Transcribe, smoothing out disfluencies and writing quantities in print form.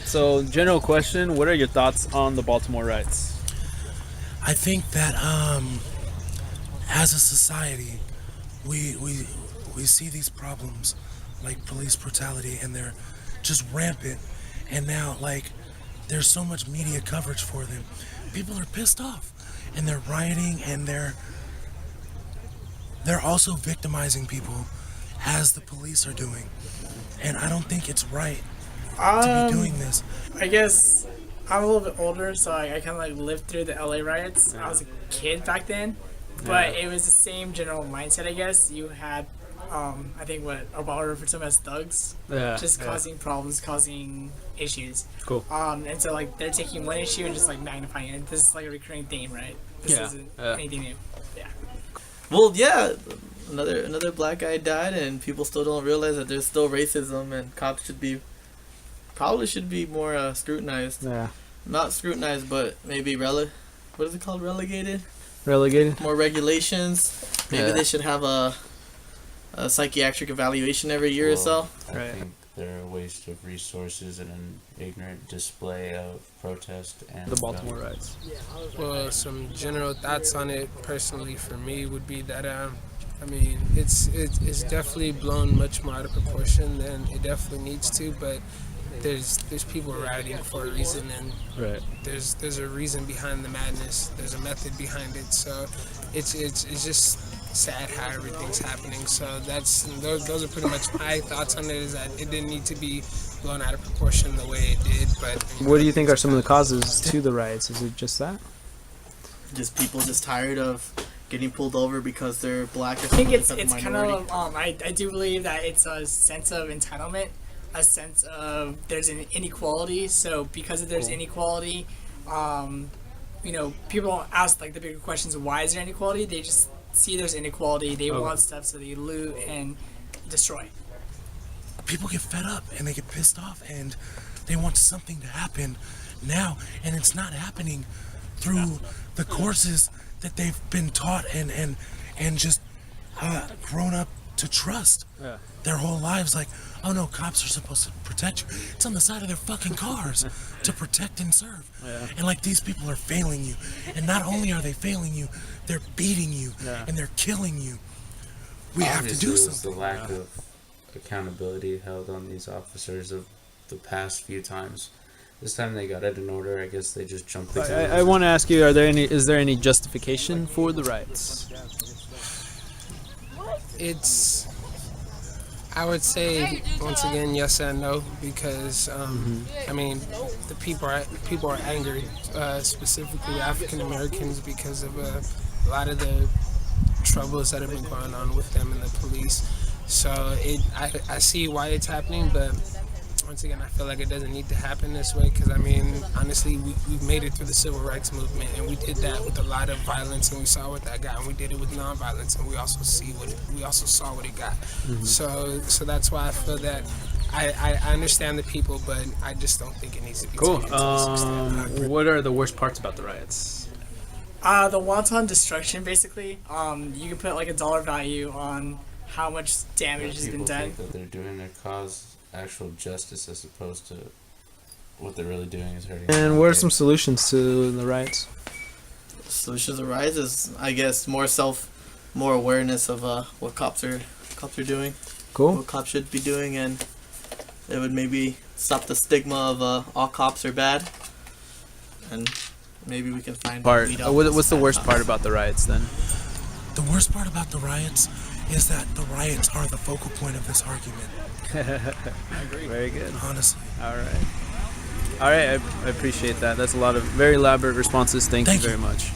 So, general question: what are your thoughts on the Baltimore Riots? I think that as a society, we see these problems like police brutality, and they're just rampant. And now, like, there's so much media coverage for them. People are pissed off, and they're rioting, and they're also victimizing people, as the police are doing. And I don't think it's right to be doing this. I guess I'm a little bit older, so I kind of like lived through the LA riots. I was a kid back then, but it was the same general mindset, I guess. You had, I think what Obama referred to them as thugs, just causing problems, causing issues. Cool. And so like they're taking one issue and just like magnifying it. This is like a recurring theme, right? This isn't anything new. Yeah. Well, yeah, another black guy died, and people still don't realize that there's still racism, and cops probably should be more scrutinized. Yeah. Not scrutinized, but maybe what is it called? Relegated. More regulations. Maybe they should have a psychiatric evaluation every year or so. I think they're a waste of resources and an ignorant display of protest and The Baltimore Riots. Well, some general thoughts on it personally for me would be that I mean it's definitely blown much more out of proportion than it definitely needs to, but there's people rioting for a reason, and there's a reason behind the madness. There's a method behind it, so it's just sad how everything's happening. So those are pretty much my thoughts on it. Is that it didn't need to be blown out of proportion the way it did. But What do you think are some of the causes to the riots? Is it just that? Just people just tired of getting pulled over because they're black or I think something. it's kind of I do believe that it's a sense of entitlement, a sense of there's an inequality. So because there's inequality, people don't ask like the bigger questions of why is there inequality. They just see there's inequality. They want stuff, so they loot and destroy. People get fed up and they get pissed off, and they want something to happen now, and it's not happening through the courses that they've been taught and just grown up to trust their whole lives. Like, oh no, cops are supposed to protect you. It's on the side of their fucking cars to protect and serve. And like, these people are failing you, and not only are they failing you, they're beating you and they're killing you. We have to do something. The lack of accountability held on these officers of the past few times. This time they got it in order. I guess they just jumped into I want to ask you: is there any justification for the riots? I would say once again yes and no, because I mean the people are angry, specifically African Americans, because of a lot of the troubles that have been going on with them and the police. So I see why it's happening, but once again, I feel like it doesn't need to happen this way, because I mean, honestly, we've made it through the civil rights movement, and we did that with a lot of violence, and we saw what that got, and we did it with nonviolence, and we also saw what it got. So that's why I feel that I understand the people, but I just don't think it needs to be Cool. taken to this extent. What are the worst parts about the riots? The wanton destruction, basically. You can put like a dollar value on how much damage has been done. People think that they're doing their cause actual justice as opposed to what they're really doing is hurting. And what are some solutions to the riots? Solutions arise is, I guess, more awareness of what cops are doing. Cool. What cops should be doing, and it would maybe stop the stigma of all cops are bad, and maybe we can find What's the worst part about the riots then? The worst part about the riots is that the riots are the focal point of this argument. I agree. Very good. Honestly. All right. I appreciate that. That's a lot of very elaborate responses. Thank you very much.